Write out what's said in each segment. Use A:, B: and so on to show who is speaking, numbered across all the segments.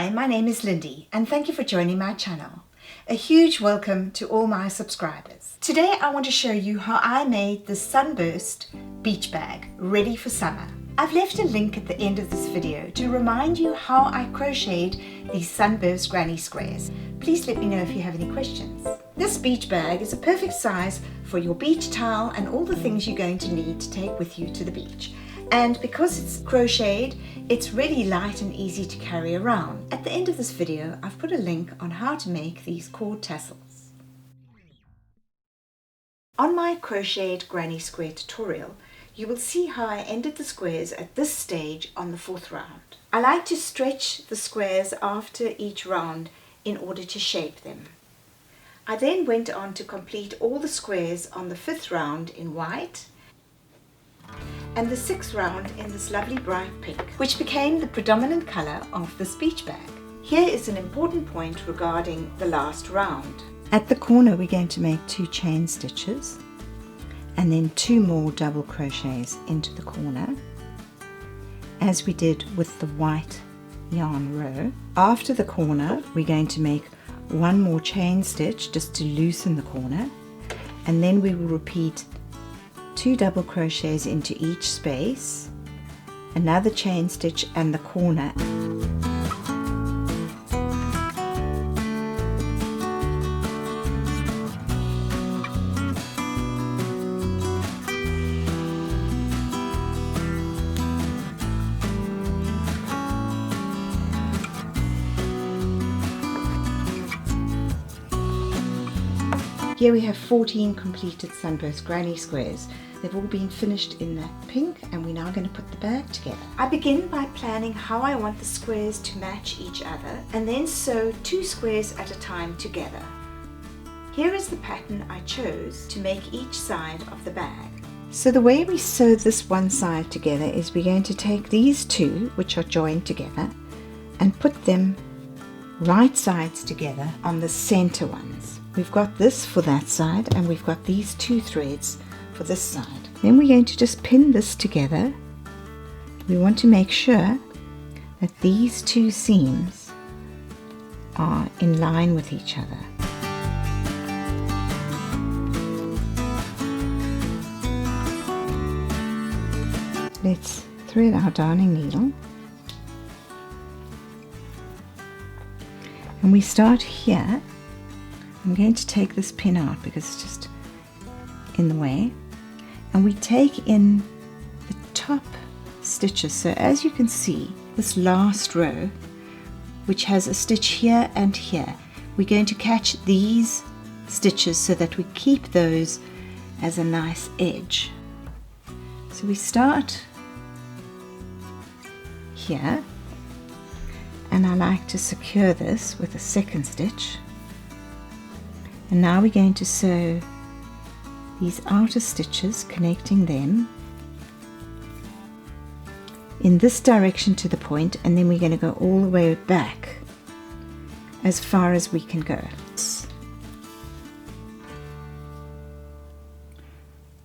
A: Hi, my name is Lindy and thank you for joining my channel. A huge welcome to all my subscribers. Today I want to show you how I made the Sunburst beach bag ready for summer. I've left a link at the end of this video to remind you how I crocheted these Sunburst granny squares. Please let me know if you have any questions. This beach bag is a perfect size for your beach towel and all the things you're going to need to take with you to the beach. And because it's crocheted, it's really light and easy to carry around. At the end of this video, I've put a link on how to make these cord tassels. On my crocheted granny square tutorial, you will see how I ended the squares at this stage on the 4th round. I like to stretch the squares after each round in order to shape them. I then went on to complete all the squares on the 5th round in white and the 6th round in this lovely bright pink, which became the predominant colour of this beach bag. Here is an important point regarding the last round. At the corner we're going to make 2 chain stitches and then 2 more double crochets into the corner, as we did with the white yarn row. After the corner we're going to make 1 more chain stitch just to loosen the corner, and then we will repeat 2 double crochets into each space, another chain stitch and the corner. Here we have 14 completed Sunburst granny squares. They've all been finished in that pink and we're now going to put the bag together. I begin by planning how I want the squares to match each other and then sew 2 squares at a time together. Here is the pattern I chose to make each side of the bag. So the way we sew this one side together is we're going to take these 2 which are joined together and put them right sides together on the center ones. We've got this for that side and we've got these 2 threads for this side. Then we're going to just pin this together. We want to make sure that these 2 seams are in line with each other. Let's thread our darning needle and we start here. I'm going to take this pin out because it's just in the way, and we take in the top stitches. So as you can see, this last row, which has a stitch here and here, we're going to catch these stitches so that we keep those as a nice edge. So we start here, and I like to secure this with a 2nd stitch. And now we're going to sew these outer stitches, connecting them in this direction to the point, and then we're going to go all the way back as far as we can go.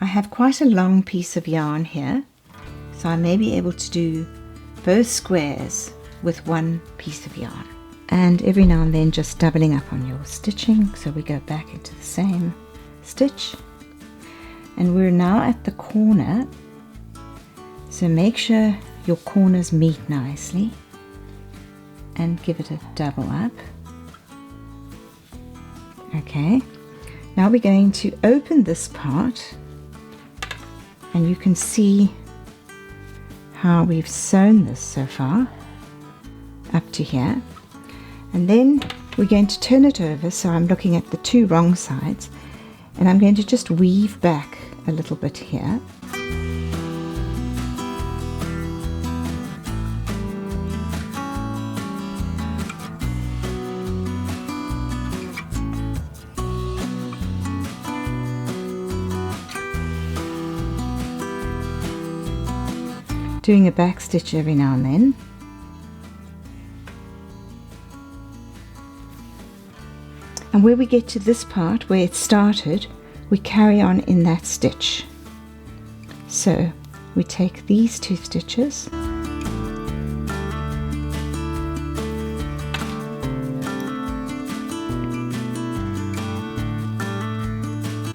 A: I have quite a long piece of yarn here, so I may be able to do both squares with 1 piece of yarn. And every now and then just doubling up on your stitching, so we go back into the same stitch. And we're now at the corner, so make sure your corners meet nicely and give it a double up. Okay, now we're going to open this part and you can see how we've sewn this so far up to here. And then we're going to turn it over, so I'm looking at the 2 wrong sides, and I'm going to just weave back a little bit here. Doing a back stitch every now and then. And where we get to this part where it started, we carry on in that stitch. So we take these 2 stitches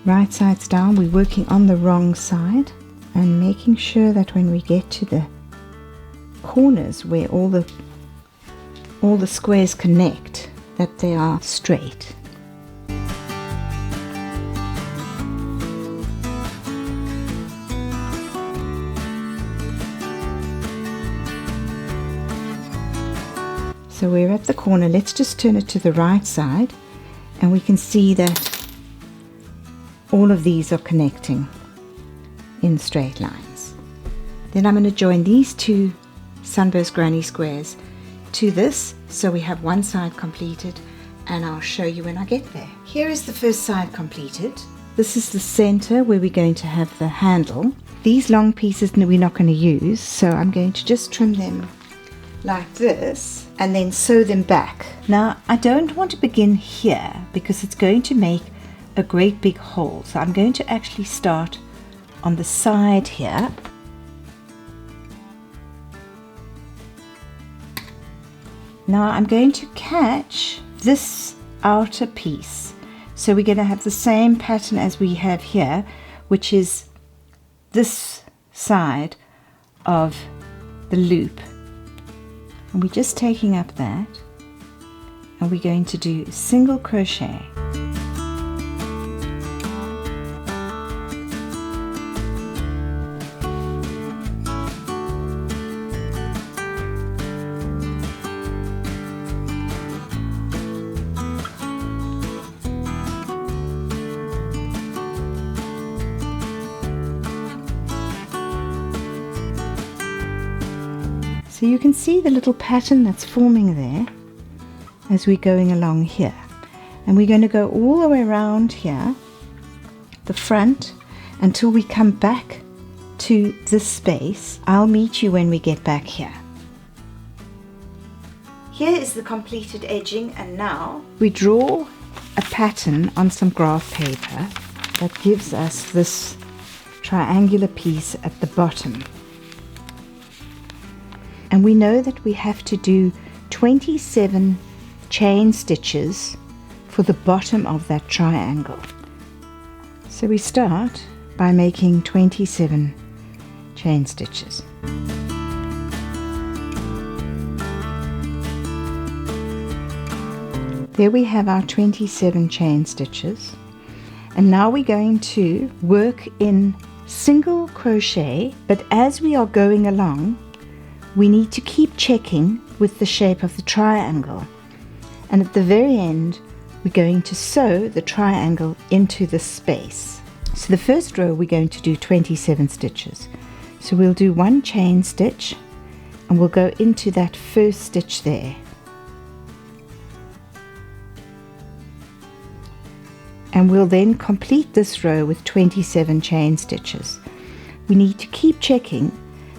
A: right sides down. We're working on the wrong side and making sure that when we get to the corners where all the squares connect, that they are straight. So we're at the corner. Let's just turn it to the right side, and we can see that all of these are connecting in straight lines. Then I'm going to join these two Sunburst granny squares to this, so we have one side completed, and I'll show you when I get there. Here is the first side completed. This is the center where we're going to have the handle. These long pieces we're not going to use, so I'm going to just trim them like this and then sew them back. Now I don't want to begin here because it's going to make a great big hole, so I'm going to actually start on the side here. Now I'm going to catch this outer piece, so we're going to have the same pattern as we have here, which is this side of the loop. And we're just taking up that, and we're going to do single crochet. So you can see the little pattern that's forming there as we're going along here. And we're going to go all the way around here, the front, until we come back to this space. I'll meet you when we get back here. Here is the completed edging, and now we draw a pattern on some graph paper that gives us this triangular piece at the bottom. And we know that we have to do 27 chain stitches for the bottom of that triangle. So we start by making 27 chain stitches. There we have our 27 chain stitches. And now we're going to work in single crochet, but as we are going along, we need to keep checking with the shape of the triangle, and at the very end we're going to sew the triangle into the space. So the first row we're going to do 27 stitches. So we'll do one chain stitch and we'll go into that first stitch there. And we'll then complete this row with 27 chain stitches. We need to keep checking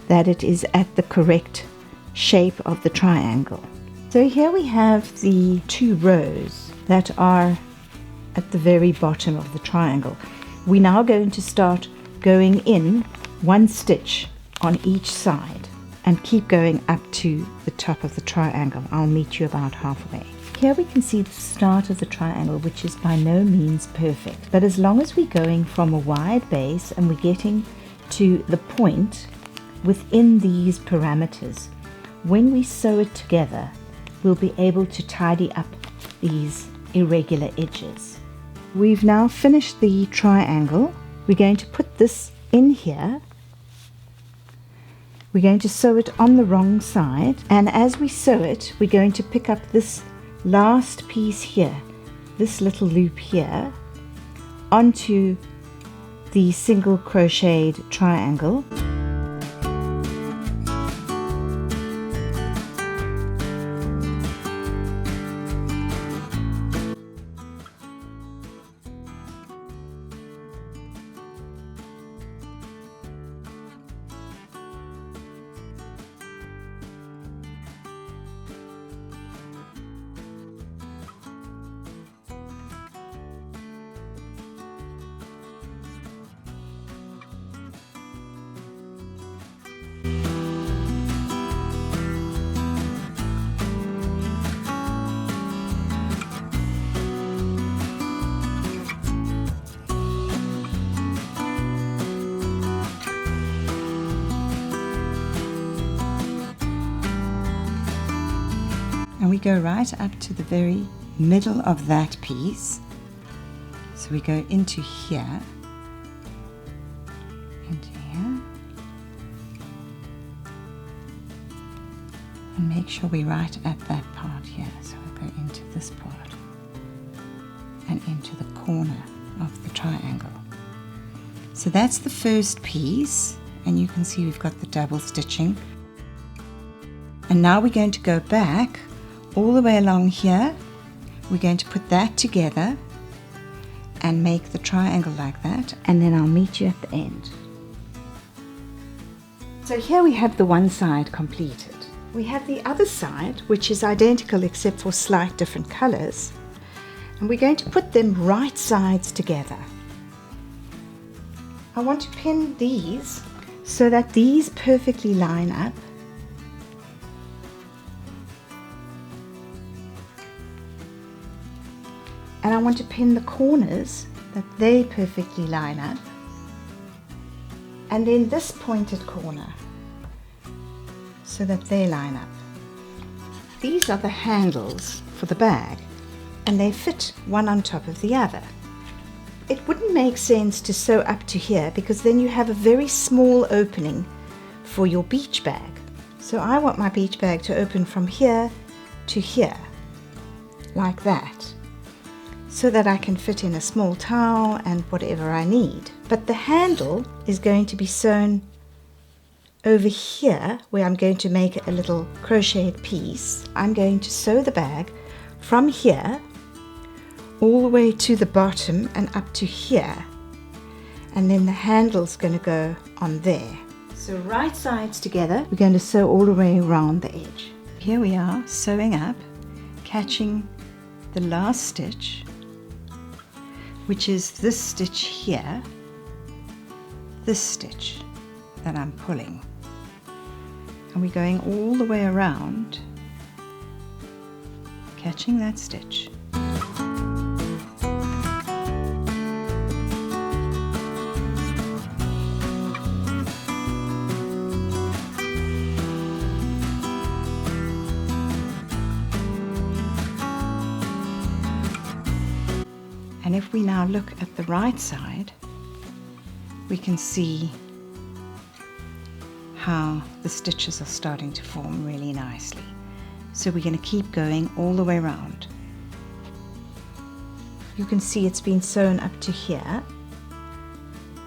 A: that it is at the correct shape of the triangle. So here we have the two rows that are at the very bottom of the triangle. We're now going to start going in one stitch on each side and keep going up to the top of the triangle. I'll meet you about halfway. Here we can see the start of the triangle, which is by no means perfect, but as long as we're going from a wide base and we're getting to the point within these parameters, when we sew it together, we'll be able to tidy up these irregular edges. We've now finished the triangle. We're going to put this in here. We're going to sew it on the wrong side, and as we sew it, we're going to pick up this last piece here, this little loop here, onto the single crocheted triangle.
B: And we go right up to the very middle of that piece. So we go into here, and make sure we're right at that part here. So we'll go into this part and into the corner of the triangle. So that's the first piece, and you can see we've got the double stitching. And now we're going to go back all the way along here. We're going to put that together and make the triangle like that, and then I'll meet you at the end. So here we have the one side completed. We have the other side, which is identical except for slight different colors, and we're going to put them right sides together. I want to pin these so that these perfectly line up. And I want to pin the corners that they perfectly line up. And then this pointed corner so that they line up. These are the handles for the bag, and they fit one on top of the other. It wouldn't make sense to sew up to here because then you have a very small opening for your beach bag. So I want my beach bag to open from here to here, like that, so that I can fit in a small towel and whatever I need. But the handle is going to be sewn over here, where I'm going to make a little crocheted piece. I'm going to sew the bag from here all the way to the bottom and up to here, and then the handle's going to go on there. So right sides together, we're going to sew all the way around the edge. Here we are sewing up, catching the last stitch, which is this stitch here, this stitch that I'm pulling, and we're going all the way around, catching that stitch. And if we now look at the right side, we can see how the stitches are starting to form really nicely. So we're going to keep going all the way around. You can see it's been sewn up to here.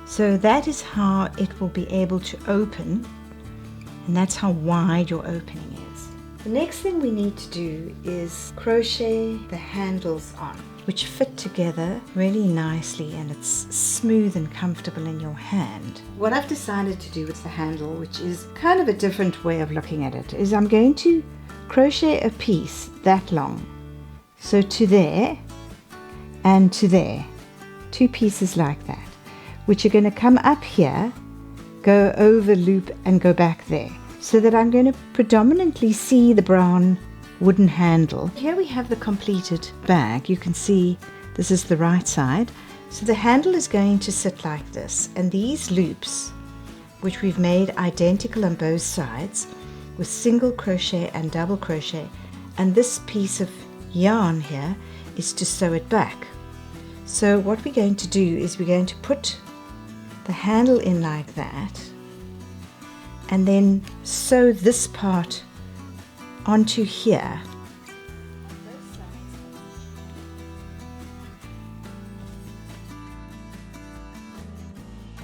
B: So that is how it will be able to open, and that's how wide your opening is. The next thing we need to do is crochet the handles on, which fit together really nicely, and it's smooth and comfortable in your hand. What I've decided to do with the handle, which is kind of a different way of looking at it, is I'm going to crochet a piece that long. So to there and to there, two pieces like that, which are going to come up here, go over, loop, and go back there, so that I'm going to predominantly see the brown wooden handle. Here we have the completed bag. You can see this is the right side. So the handle is going to sit like this, and these loops, which we've made identical on both sides with single crochet and double crochet, and this piece of yarn here is to sew it back. So what we're going to do is we're going to put the handle in like that, and then sew this part onto here.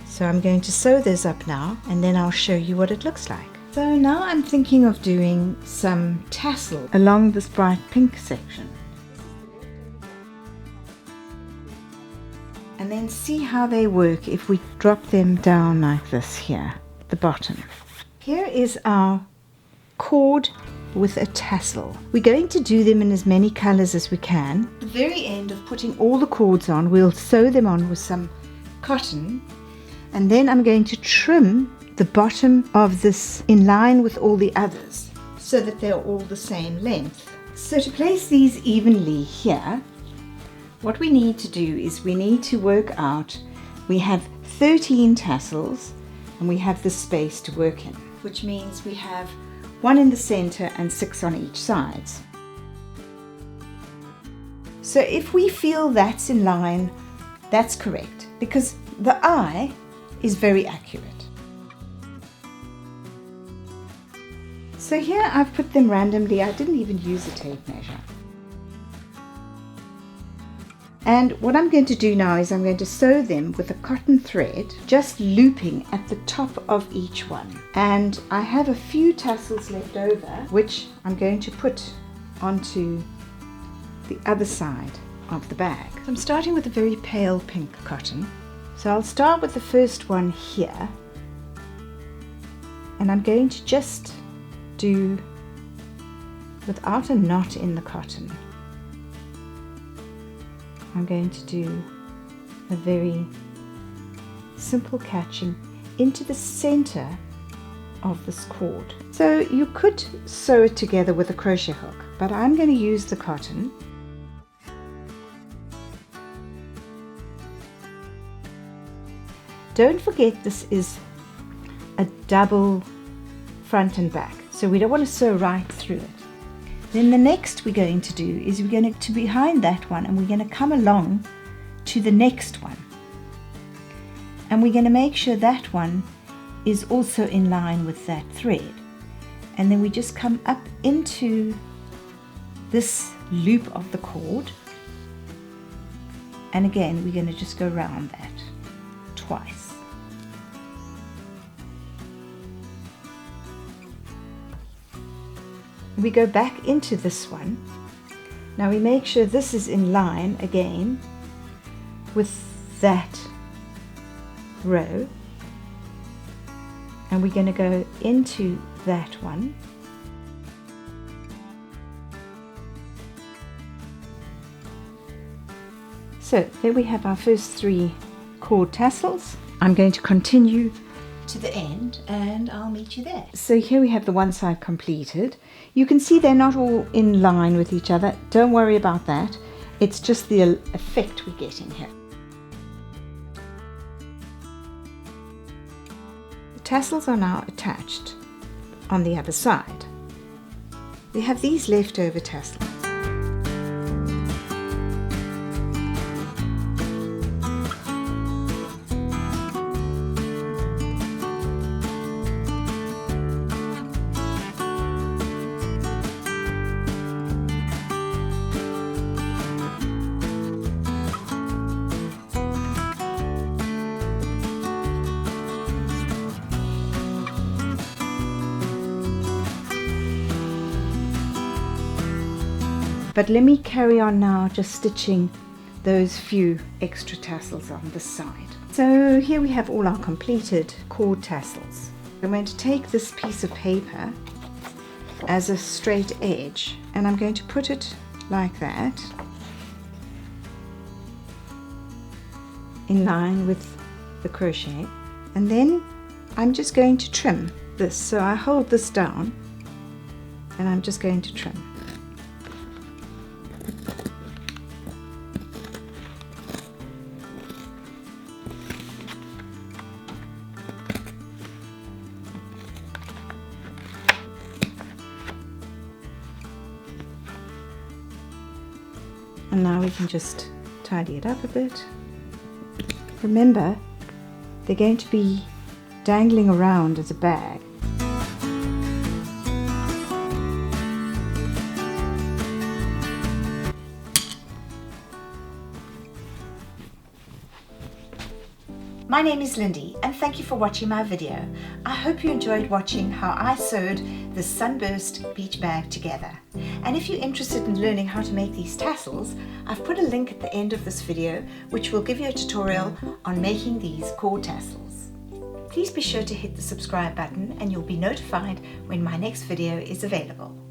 B: So I'm going to sew this up now, and then I'll show you what it looks like. So now I'm thinking of doing some tassel along this bright pink section. And then see how they work if we drop them down like this here at the bottom. Here is our cord with a tassel. We're going to do them in as many colors as we can. At the very end of putting all the cords on, we'll sew them on with some cotton, and then I'm going to trim the bottom of this in line with all the others so that they're all the same length. So to place these evenly here, what we need to do is we need to work out, we have 13 tassels and we have the space to work in, which means we have 1 in the center and 6 on each side. So if we feel that's in line, that's correct, because the eye is very accurate. So here I've put them randomly. I didn't even use a tape measure. And what I'm going to do now is I'm going to sew them with a cotton thread, just looping at the top of each one. And I have a few tassels left over, which I'm going to put onto the other side of the bag. So I'm starting with a very pale pink cotton. So I'll start with the first one here, and I'm going to just do, without a knot in the cotton, I'm going to do a very simple catching into the center of this cord. So you could sew it together with a crochet hook, but I'm going to use the cotton. Don't forget this is a double front and back, so we don't want to sew right through it. Then the next we're going to do is we're going to behind that one, and we're going to come along to the next one, and we're going to make sure that one is also in line with that thread, and then we just come up into this loop of the cord, and again we're going to just go around that twice. We go back into this one. Now we make sure this is in line again with that row, and we're going to go into that one, so there we have our first 3 cord tassels. I'm going to continue to the end and I'll meet you there. So here we have the one side completed. You can see they're not all in line with each other. Don't worry about that. It's just the effect we're getting here. The tassels are now attached on the other side. We have these leftover tassels. But let me carry on now just stitching those few extra tassels on the side. So here we have all our completed cord tassels. I'm going to take this piece of paper as a straight edge, and I'm going to put it like that in line with the crochet, and then I'm just going to trim this. So I hold this down and I'm just going to trim. And now we can just tidy it up a bit. Remember, they're going to be dangling around as a bag. My name is Lindy, and thank you for watching my video. I hope you enjoyed watching how I sewed the Sunburst beach bag together. And if you're interested in learning how to make these tassels, I've put a link at the end of this video which will give you a tutorial on making these cord tassels. Please be sure to hit the subscribe button and you'll be notified when my next video is available.